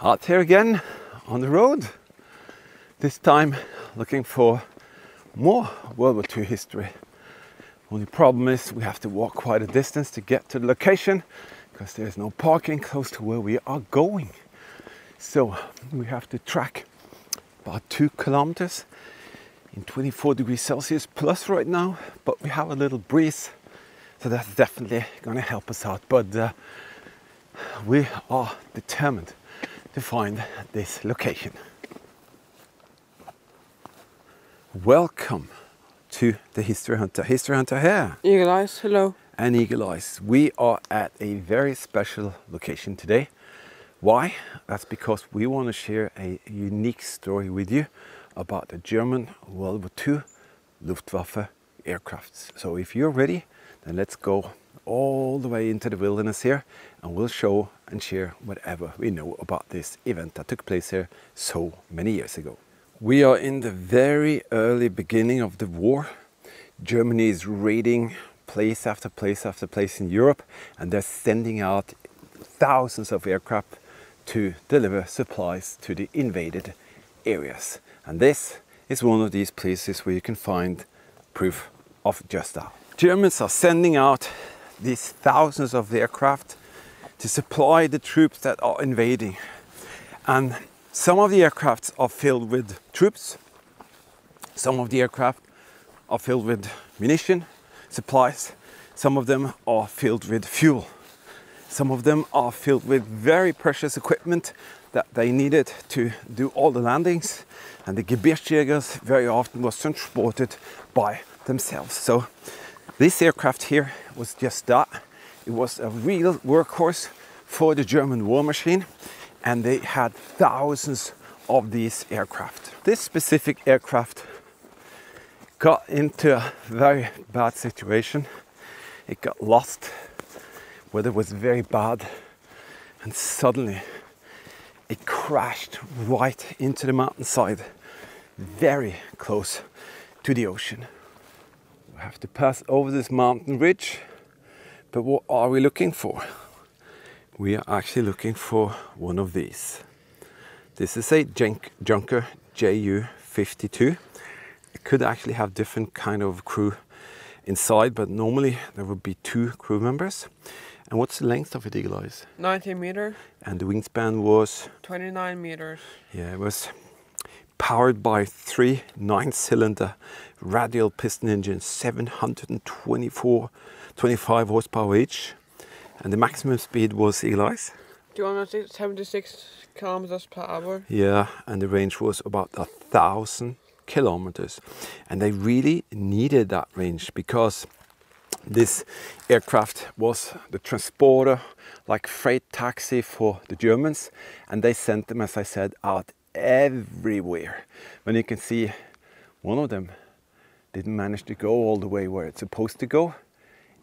Out here again on the road, this time looking for more World War II history. Only problem is we have to walk quite a distance to get to the location because there's no parking close to where we are going. So we have to track about 2 kilometers in 24 degrees Celsius plus right now, but we have a little breeze, so that's definitely going to help us out. But we are determined to find this location. Welcome to the History Hunter. History Hunter here. Eagle Eyes, hello. And Eagle Eyes. We are at a very special location today. Why? That's because we want to share a unique story with you about the German World War II Luftwaffe aircrafts. So if you're ready, then let's go all the way into the wilderness here and we'll show and share whatever we know about this event that took place here so many years ago. We are in the very early beginning of the war. Germany is raiding place after place after place in Europe, and they're sending out thousands of aircraft to deliver supplies to the invaded areas. And this is one of these places where you can find proof of just that. Germans are sending out these thousands of aircraft to supply the troops that are invading. And some of the aircrafts are filled with troops. Some of the aircraft are filled with munition, supplies. Some of them are filled with fuel. Some of them are filled with very precious equipment that they needed to do all the landings. And the Gebirgsjägers very often was transported by themselves. So this aircraft here was just that. It was a real workhorse for the German war machine, and they had thousands of these aircraft. This specific aircraft got into a very bad situation. It got lost. Weather was very bad, and suddenly it crashed right into the mountainside, very close to the ocean. We have to pass over this mountain ridge, but what are we looking for? We are actually looking for one of these. This is a Junker Ju-52. It could actually have different kind of crew inside, but normally there would be 2 crew members. And what's the length of it, Eagle Eyes? 19 meters. And the wingspan was? 29 meters. Yeah, it was powered by 3 9-cylinder radial piston engines, 725 horsepower each. And the maximum speed was, Eagle Eyes? 276 kilometers per hour. Yeah, and the range was about 1,000 kilometers. And they really needed that range because this aircraft was the transporter, like freight taxi for the Germans, and they sent them, as I said, out everywhere. When you can see, one of them didn't manage to go all the way where it's supposed to go.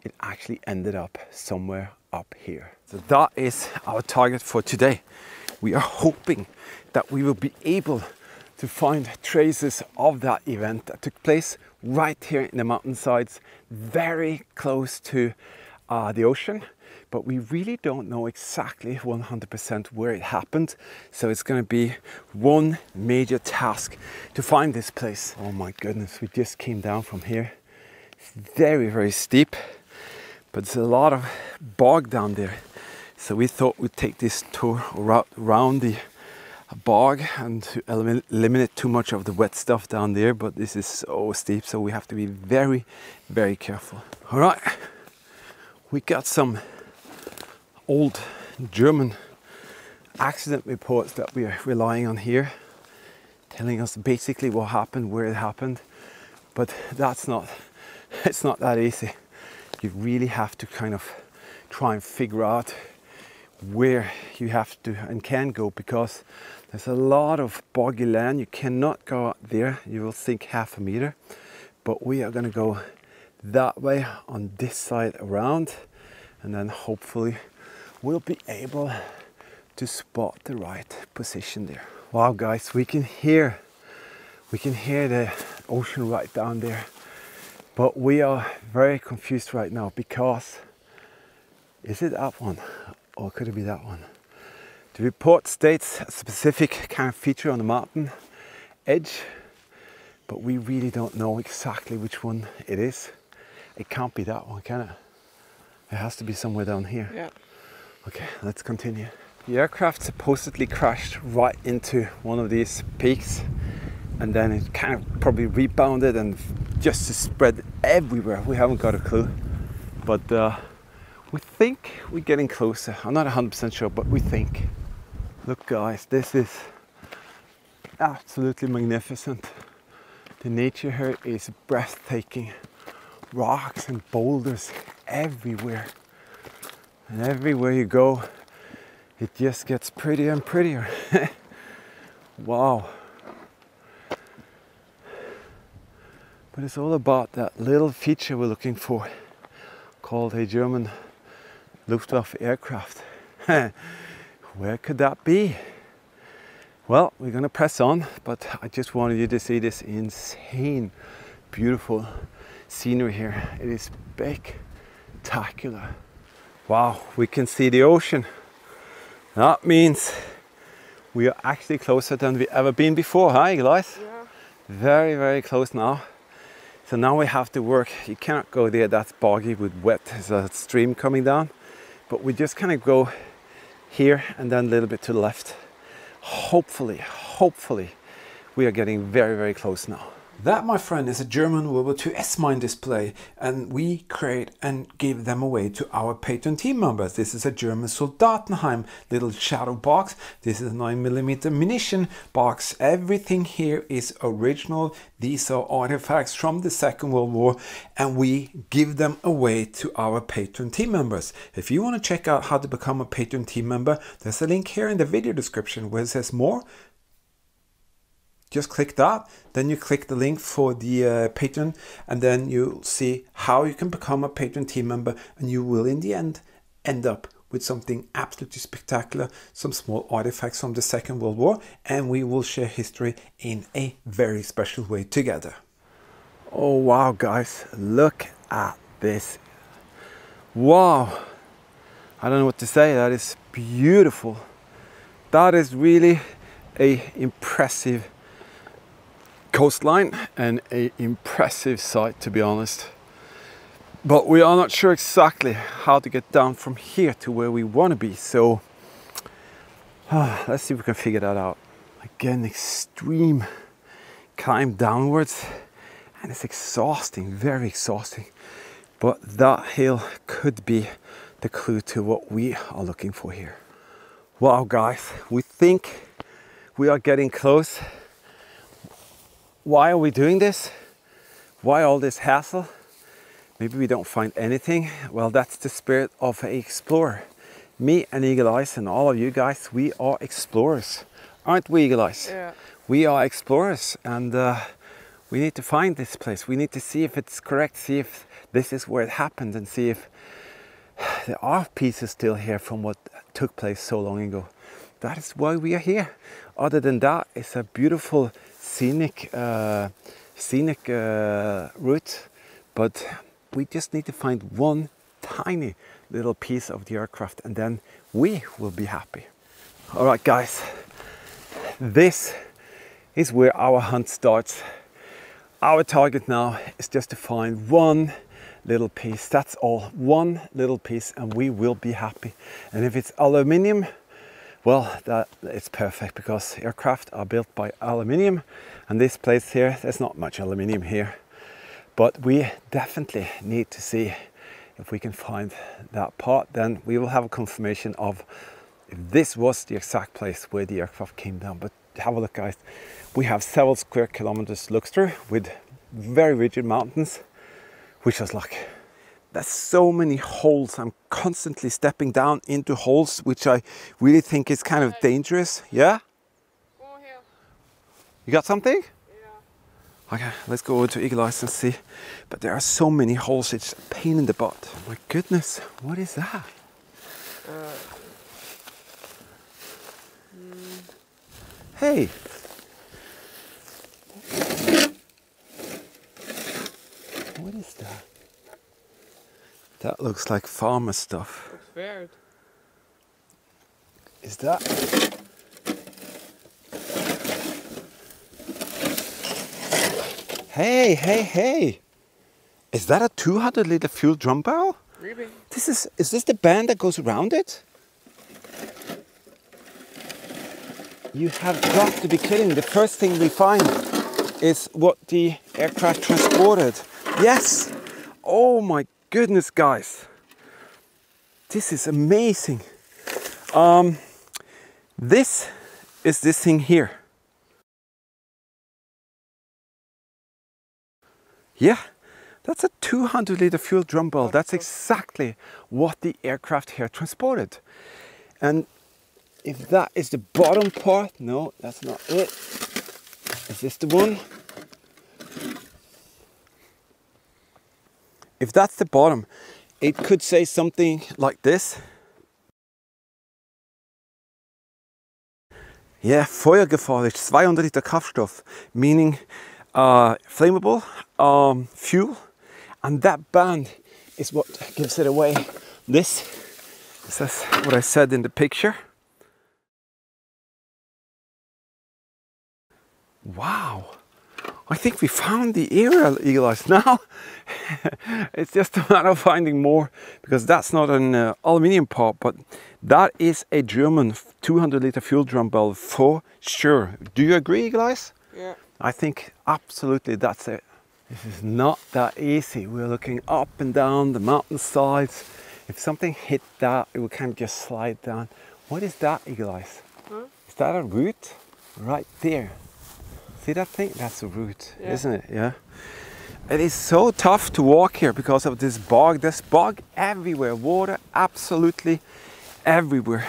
It actually ended up somewhere up here. So that is our target for today. We are hoping that we will be able to find traces of that event that took place right here in the mountainsides, very close to the ocean. But we really don't know exactly 100% where it happened. So it's going to be one major task to find this place. Oh my goodness, we just came down from here. It's very, very steep, but there's a lot of bog down there. So we thought we'd take this tour around the bog and to eliminate too much of the wet stuff down there, but this is so steep, so we have to be very, very careful. All right, we got some old German accident reports that we are relying on here, telling us basically what happened, where it happened, but it's not that easy. You really have to kind of try and figure out where you have to and can go, because there's a lot of boggy land. You cannot go out there, you will sink half a meter, but we are going to go that way on this side around, and then hopefully we'll be able to spot the right position there. Wow guys, we can hear the ocean right down there, but we are very confused right now because is it that one or could it be that one? The report states a specific kind of feature on the mountain edge, but we really don't know exactly which one it is. It can't be that one, can it? It has to be somewhere down here. Yeah. Okay, let's continue. The aircraft supposedly crashed right into one of these peaks, and then it kind of probably rebounded and just spread everywhere. We haven't got a clue, but we think we're getting closer. I'm not 100% sure, but we think. Look guys, this is absolutely magnificent. The nature here is breathtaking. Rocks and boulders everywhere. And everywhere you go, it just gets prettier and prettier. Wow. But it's all about that little feature we're looking for, called a German Luftwaffe aircraft. Where could that be? Well, we're gonna press on, but I just wanted you to see this insane, beautiful scenery here. It is spectacular. Wow, we can see the ocean. That means we are actually closer than we've ever been before, huh, guys? Yeah. Very, very close now. So now we have to work. You cannot go there, that's boggy with wet. There's a stream coming down. But we just kind of go here and then a little bit to the left. Hopefully, we are getting very, very close now. That, my friend, is a German WWII S-Mine display, and we create and give them away to our Patreon team members. This is a German Soldatenheim little shadow box. This is a 9mm munition box. Everything here is original. These are artifacts from the Second World War, and we give them away to our Patreon team members. If you want to check out how to become a Patreon team member, there's a link here in the video description where it says more. Just click that, then you click the link for the Patreon, and then you'll see how you can become a Patreon team member, and you will in the end up with something absolutely spectacular, some small artifacts from the Second World War, and we will share history in a very special way together. Oh wow guys, look at this. Wow, I don't know what to say, that is beautiful. That is really an impressive coastline and an impressive sight, to be honest. But we are not sure exactly how to get down from here to where we want to be, so let's see if we can figure that out. Again, extreme climb downwards, and it's exhausting, very exhausting. But that hill could be the clue to what we are looking for here. Wow guys, we think we are getting close. Why are we doing this? Why all this hassle? Maybe we don't find anything. Well, that's the spirit of an explorer. Me and Eagle Eyes and all of you guys, we are explorers. Aren't we, Eagle Eyes? Yeah. We are explorers, and we need to find this place. We need to see if it's correct, see if this is where it happened, and see if there are pieces still here from what took place so long ago. That is why we are here. Other than that, it's a beautiful scenic route, but we just need to find one tiny little piece of the aircraft, and then we will be happy. All right guys, this is where our hunt starts. Our target now is just to find one little piece. That's all, one little piece, and we will be happy. And if it's aluminium, well, it's perfect, because aircraft are built by aluminium, and this place here, there's not much aluminium here. But we definitely need to see if we can find that part. Then we will have a confirmation of if this was the exact place where the aircraft came down. But have a look guys, we have several square kilometers to look through with very rigid mountains, which is like, there's so many holes. I'm constantly stepping down into holes, which I really think is kind of dangerous. Yeah? Over here. You got something? Yeah. Okay, let's go over to Eagle Eyes and see. But there are so many holes, it's a pain in the butt. My goodness, what is that? Hey! What is that? That looks like farmer stuff. Looks weird. is that? Hey, hey, hey! Is that a 200-liter fuel drum barrel? Maybe. Is this the band that goes around it? You have got to be kidding. The first thing we find is what the aircraft transported. Yes! Oh my goodness, guys. This is amazing. This is this thing here. Yeah, that's a 200-liter fuel drum barrel. That's exactly what the aircraft here transported. And if that is the bottom part, no, that's not it. Is this the one? If that's the bottom, it could say something like this. Yeah, feuergefährlich, 200 Liter Kraftstoff, meaning flammable fuel. And that band is what gives it away. This is what I said in the picture. Wow, I think we found the area, Eagle Eyes. Now it's just a matter of finding more, because that's not an aluminium part, but that is a German 200-liter fuel drum barrel for sure. Do you agree, Eagle Eyes? Yeah. I think absolutely that's it. This is not that easy. We're looking up and down the mountainsides. If something hit that, it would kind of just slide down. What is that, Eagle Eyes? Huh? Is that a root? Right there. See that thing? That's a root, yeah. Isn't it? Yeah. It is so tough to walk here because of this bog. There's bog everywhere. Water absolutely everywhere.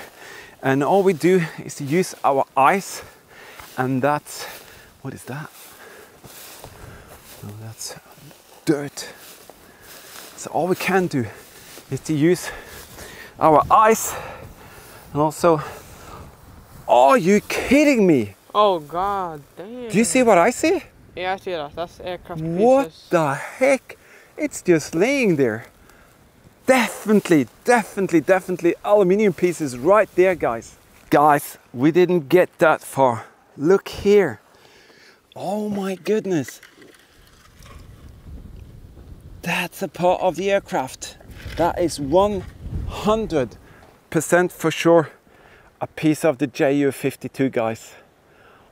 And all we do is to use our eyes. And that's, what is that? Oh, that's dirt. So all we can do is to use our eyes. And also, are you kidding me? Oh god damn. Do you see what I see? Yeah, I see that. That's aircraft What pieces. the heck? It's just laying there. Definitely, definitely, definitely aluminium pieces right there, guys. Guys, we didn't get that far. Look here. Oh my goodness. That's a part of the aircraft. That is 100% for sure a piece of the JU-52, guys.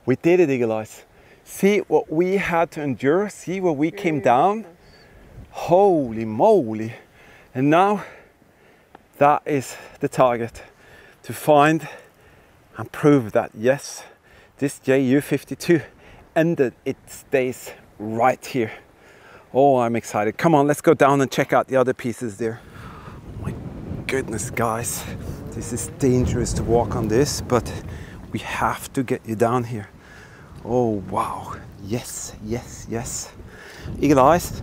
We did it, Eagle Eyes. See what we had to endure. See where we came down. Holy moly. And now that is the target, to find and prove that yes, this JU-52 ended its days right here. Oh, I'm excited. Come on, let's go down and check out the other pieces there. Oh my goodness, guys. This is dangerous to walk on this, but we have to get you down here. Oh, wow. Yes, yes, yes. Eagle Eyes,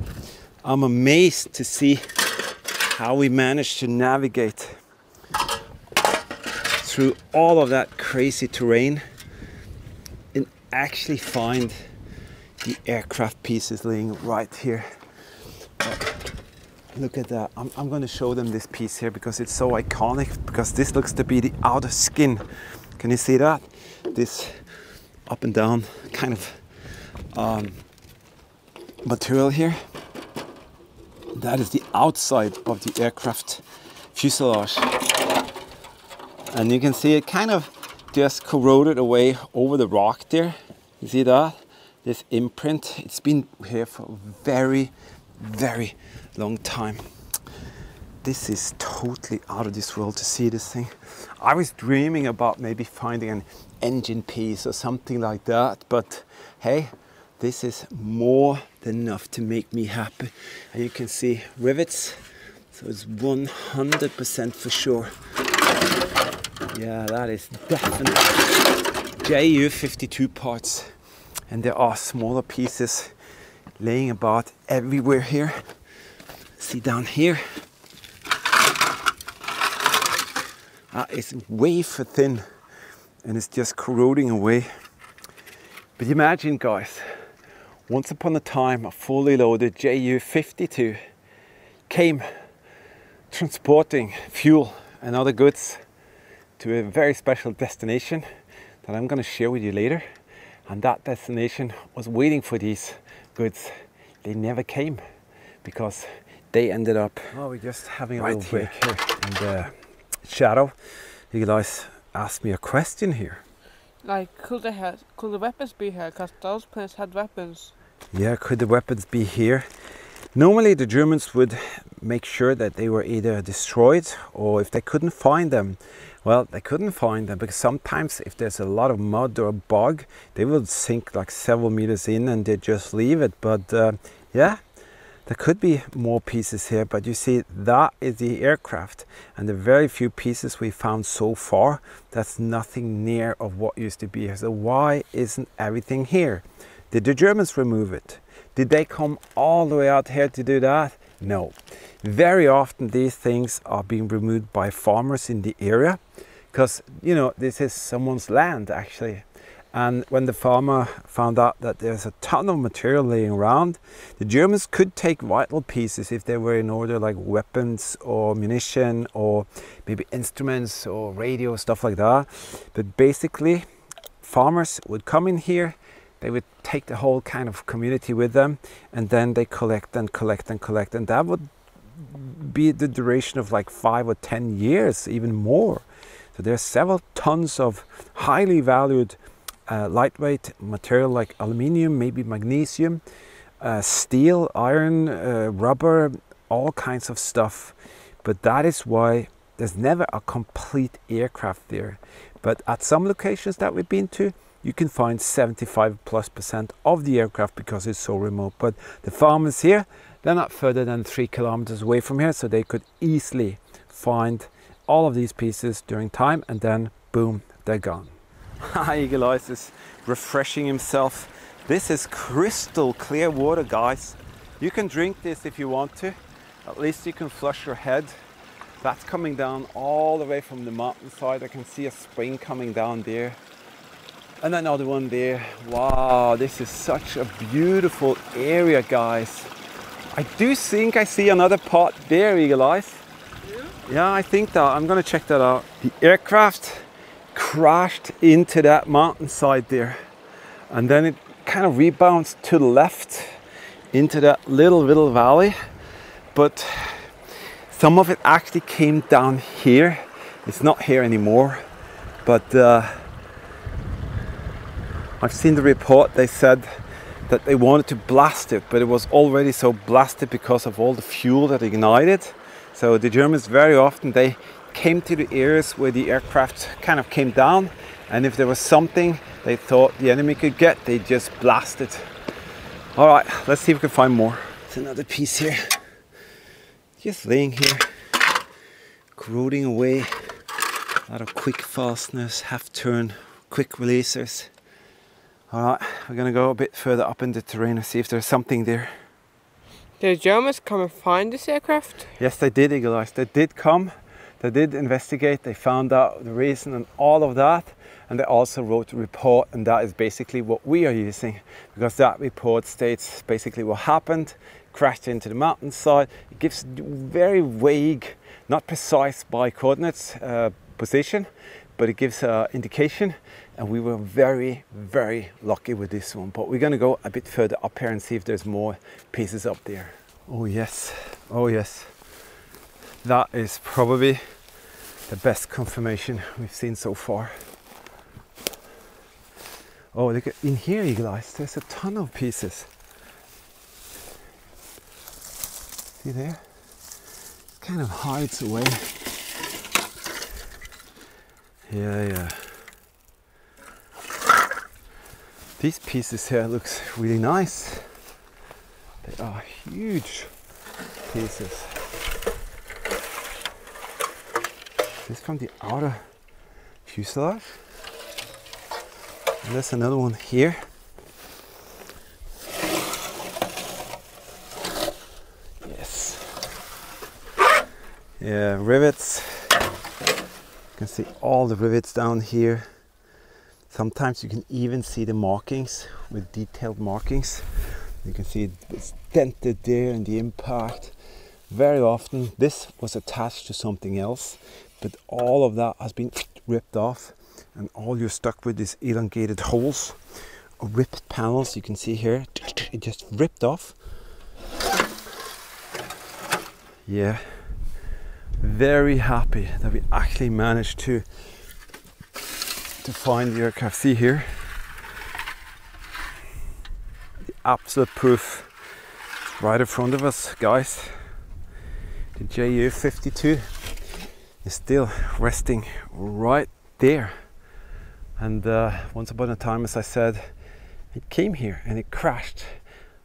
I'm amazed to see how we managed to navigate through all of that crazy terrain and actually find the aircraft pieces laying right here. Look at that. I'm going to show them this piece here because it's so iconic, because this looks to be the outer skin. Can you see that? This up and down kind of material here. That is the outside of the aircraft fuselage. And you can see it kind of just corroded away over the rock there. You see that? This imprint, it's been here for a very, very long time. This is totally out of this world to see this thing. I was dreaming about maybe finding an engine piece or something like that, but hey, this is more than enough to make me happy. And you can see rivets, so it's 100% for sure. Yeah, that is definitely JU-52 parts. And there are smaller pieces laying about everywhere here. See down here. It's wafer thin and it's just corroding away. But imagine, guys, once upon a time a fully loaded JU-52 came transporting fuel and other goods to a very special destination that I'm going to share with you later. And that destination was waiting for these goods. They never came because they ended up we're just having a little break here in the shadow. You guys asked me a question here. Like, could the weapons be here? Because those planes had weapons. Yeah, could the weapons be here? Normally the Germans would make sure that they were either destroyed, or if they couldn't find them, well, they couldn't find them, because sometimes if there's a lot of mud or bog, they would sink like several meters in and they just leave it. But yeah, there could be more pieces here, but you see, that is the aircraft, and the very few pieces we found so far, that's nothing near of what used to be here. So why isn't everything here? Did the Germans remove it? Did they come all the way out here to do that? No. Very often these things are being removed by farmers in the area, because, you know, this is someone's land actually. And when the farmer found out that there's a ton of material laying around, the Germans could take vital pieces if they were in order, like weapons or munition or maybe instruments or radio, stuff like that. But basically, farmers would come in here, they would take the whole kind of community with them, and then they collect and collect and collect, and that would be the duration of like 5 or 10 years, even more. So there's several tons of highly valued lightweight material like aluminium, maybe magnesium, steel, iron, rubber, all kinds of stuff. But that is why there's never a complete aircraft there. But at some locations that we've been to, you can find 75+% of the aircraft because it's so remote. But the farmers here, they're not further than 3 kilometers away from here, so they could easily find all of these pieces during time, and then boom, they're gone. Eagle Eyes is refreshing himself. This is crystal clear water, guys. You can drink this if you want to. At least you can flush your head. That's coming down all the way from the mountainside. I can see a spring coming down there. And another one there. Wow, this is such a beautiful area, guys. I do think I see another pot there, Eagle Eyes. Yeah, I think that. I'm gonna check that out. The aircraft crashed into that mountainside there, and then it kind of rebounds to the left into that little valley. But some of it actually came down here. It's not here anymore, but I've seen the report. They said that they wanted to blast it, but it was already so blasted because of all the fuel that ignited. So the Germans very often, they came to the areas where the aircraft kind of came down, and if there was something they thought the enemy could get, they just blasted. All right, let's see if we can find more. There's another piece here, just laying here, corroding away. A lot of quick fasteners, half turn, quick releasers. All right, we're gonna go a bit further up in the terrain and see if there's something there. Did the Germans come and find this aircraft? Yes, they did, Eagle Eyes. They did come, they did investigate, they found out the reason and all of that, and they also wrote a report, and that is basically what we are using, because that report states basically what happened, crashed into the mountainside. It gives very vague, not precise by coordinates position, but it gives an indication. And we were very lucky with this one. But we're gonna go a bit further up here and see if there's more pieces up there. Oh yes, oh yes. That is probably the best confirmation we've seen so far. Oh, look at in here, Eagle Eyes, there's a ton of pieces. See there? It kind of hides away. Yeah. These pieces here looks really nice. They are huge pieces. This from the outer fuselage. And there's another one here. Yes. Yeah, rivets. You can see all the rivets down here. Sometimes you can even see the markings with detailed markings. You can see it's dented there in the impact. Very often this was attached to something else, but all of that has been ripped off, and all you're stuck with is elongated holes or ripped panels. You can see here, it just ripped off. Yeah, very happy that we actually managed to find the aircraft. See here, the absolute proof right in front of us, guys. The JU52 is still resting right there, and once upon a time, as I said, it came here and it crashed,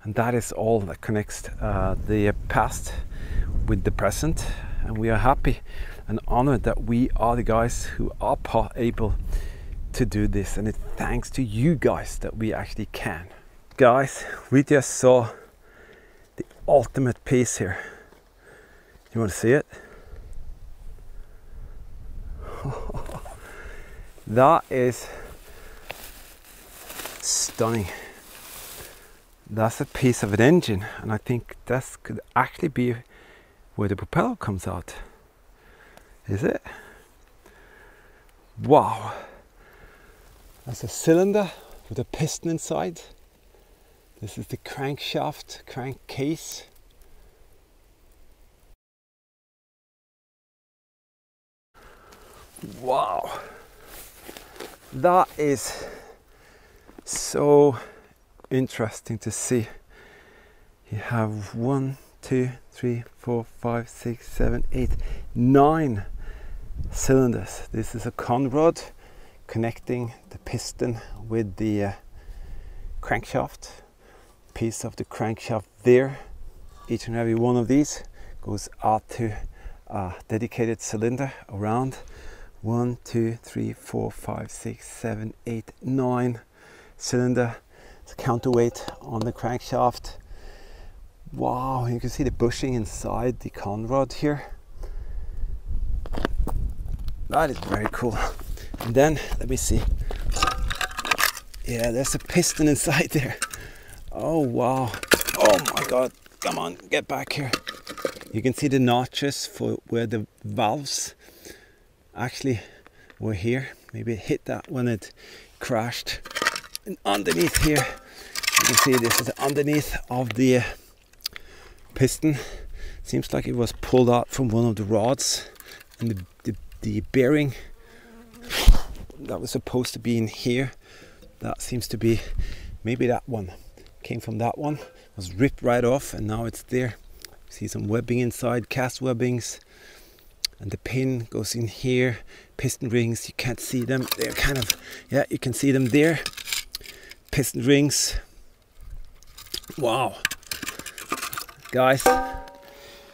and that is all that connects the past with the present. And we are happy and honored that we are the guys who are able to do this, and it's thanks to you guys that we actually can. Guys, we just saw the ultimate piece here. You want to see it? That is stunning. That's a piece of an engine, and I think this could actually be where the propeller comes out. Is it? Wow. That's a cylinder with a piston inside. This is the crankshaft, crankcase. Wow. That is so interesting to see. You have 1, 2, 3, 4, 5, 6, 7, 8, 9 cylinders. This is a conrod connecting the piston with the crankshaft. Piece of the crankshaft there. Each and every one of these goes out to a dedicated cylinder around 1, 2, 3, 4, 5, 6, 7, 8, 9 cylinder. It's a counterweight on the crankshaft. Wow, you can see the bushing inside the conrod here. That is very cool. And then let me see. Yeah, there's a piston inside there. Oh wow. Oh my god. Come on, get back here. You can see the notches for where the valves actually were here. Maybe it hit that when it crashed. And underneath here, you can see this is underneath of the piston. Seems like it was pulled out from one of the rods, and the bearing that was supposed to be in here, that seems to be, maybe that one came from that one, was ripped right off, and now it's there. See some webbing inside, cast webbings, and the pin goes in here. Piston rings, you can't see them, they're kind of, yeah, you can see them there. Piston rings. Wow, guys,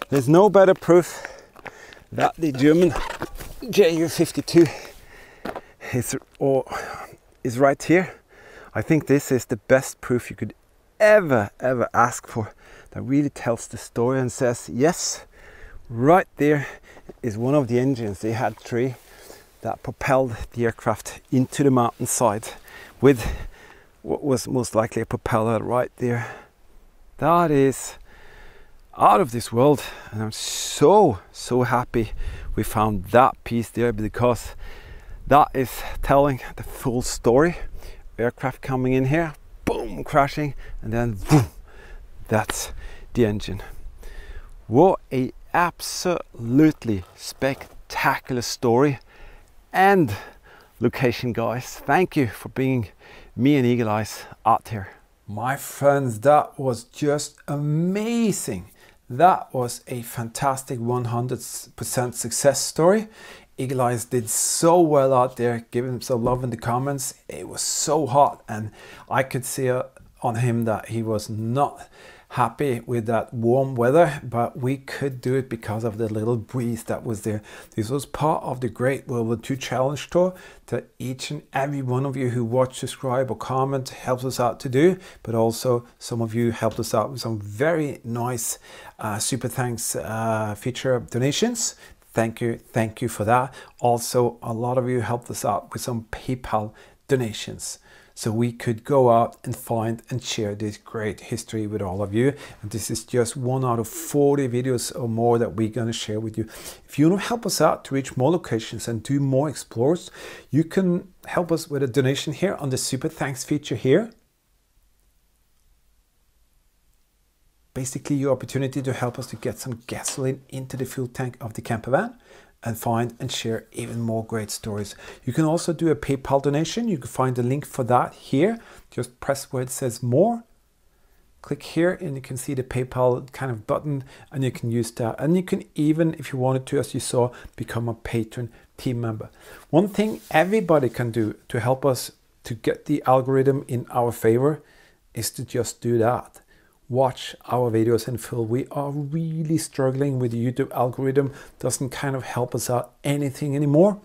there's no better proof that the German JU52 is right here. I think this is the best proof you could ever ask for, that really tells the story and says, yes, right there is one of the engines. They had 3 that propelled the aircraft into the mountainside with what was most likely a propeller right there. That is out of this world, and I'm so happy we found that piece there, because that is telling the full story. Aircraft coming in here, boom, crashing, and then boom, that's the engine. What a absolutely spectacular story and location, guys. Thank you for being me and Eagle Eyes out here. My friends, that was just amazing. That was a fantastic 100% success story. Eagle Eyes did so well out there. Give him some love in the comments. It was so hot, and I could see on him that he was not happy with that warm weather, but we could do it because of the little breeze that was there. This was part of the Great World War II Challenge Tour that each and every one of you who watch, subscribe or comment helps us out to do, but also some of you helped us out with some very nice super thanks feature donations. Thank you for that. Also, a lot of you helped us out with some PayPal donations. So we could go out and find and share this great history with all of you. And this is just 1 out of 40 videos or more that we're going to share with you. If you want to help us out to reach more locations and do more explores, you can help us with a donation here on the Super Thanks feature here. Basically your opportunity to help us to get some gasoline into the fuel tank of the camper van and find and share even more great stories. You can also do a PayPal donation. You can find the link for that here. Just press where it says more. Click here and you can see the PayPal kind of button and you can use that. And you can even, if you wanted to, as you saw, become a patron team member. One thing everybody can do to help us to get the algorithm in our favor is to just do that. Watch our videos in full. We are really struggling with the YouTube algorithm. Doesn't kind of help us out anything anymore.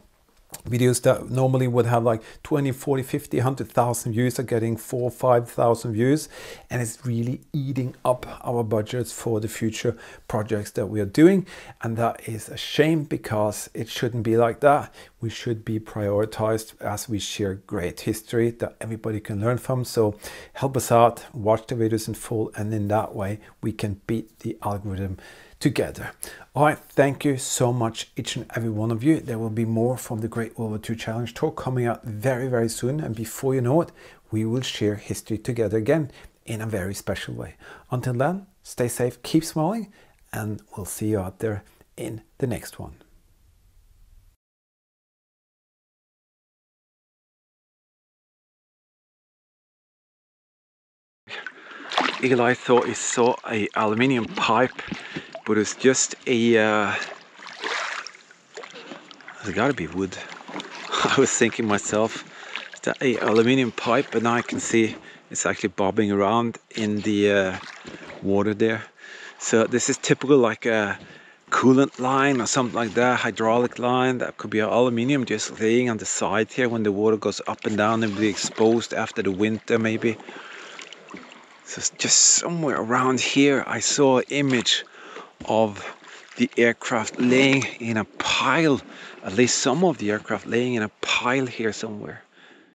Videos that normally would have like 20, 40, 50, 100,000 views are getting 4,000 or 5,000 views, and it's really eating up our budgets for the future projects that we are doing. And that is a shame, because it shouldn't be like that. We should be prioritized as we share great history that everybody can learn from. So help us out, watch the videos in full, and in that way we can beat the algorithm together. All right, thank you so much, each and every one of you. There will be more from the Great World War II Challenge Tour coming out very, very soon. And before you know it, we will share history together again in a very special way. Until then, stay safe, keep smiling, and we'll see you out there in the next one. Eagle Eye thought he saw a aluminium pipe, but it's just a there's gotta be wood. I was thinking myself, is that a aluminium pipe? But now I can see it's actually bobbing around in the water there. So this is typical, like a coolant line or something like that, hydraulic line. That could be aluminium just laying on the side here. When the water goes up and down, and be exposed after the winter maybe. So it's just somewhere around here I saw an image of the aircraft laying in a pile, at least some of the aircraft laying in a pile here somewhere.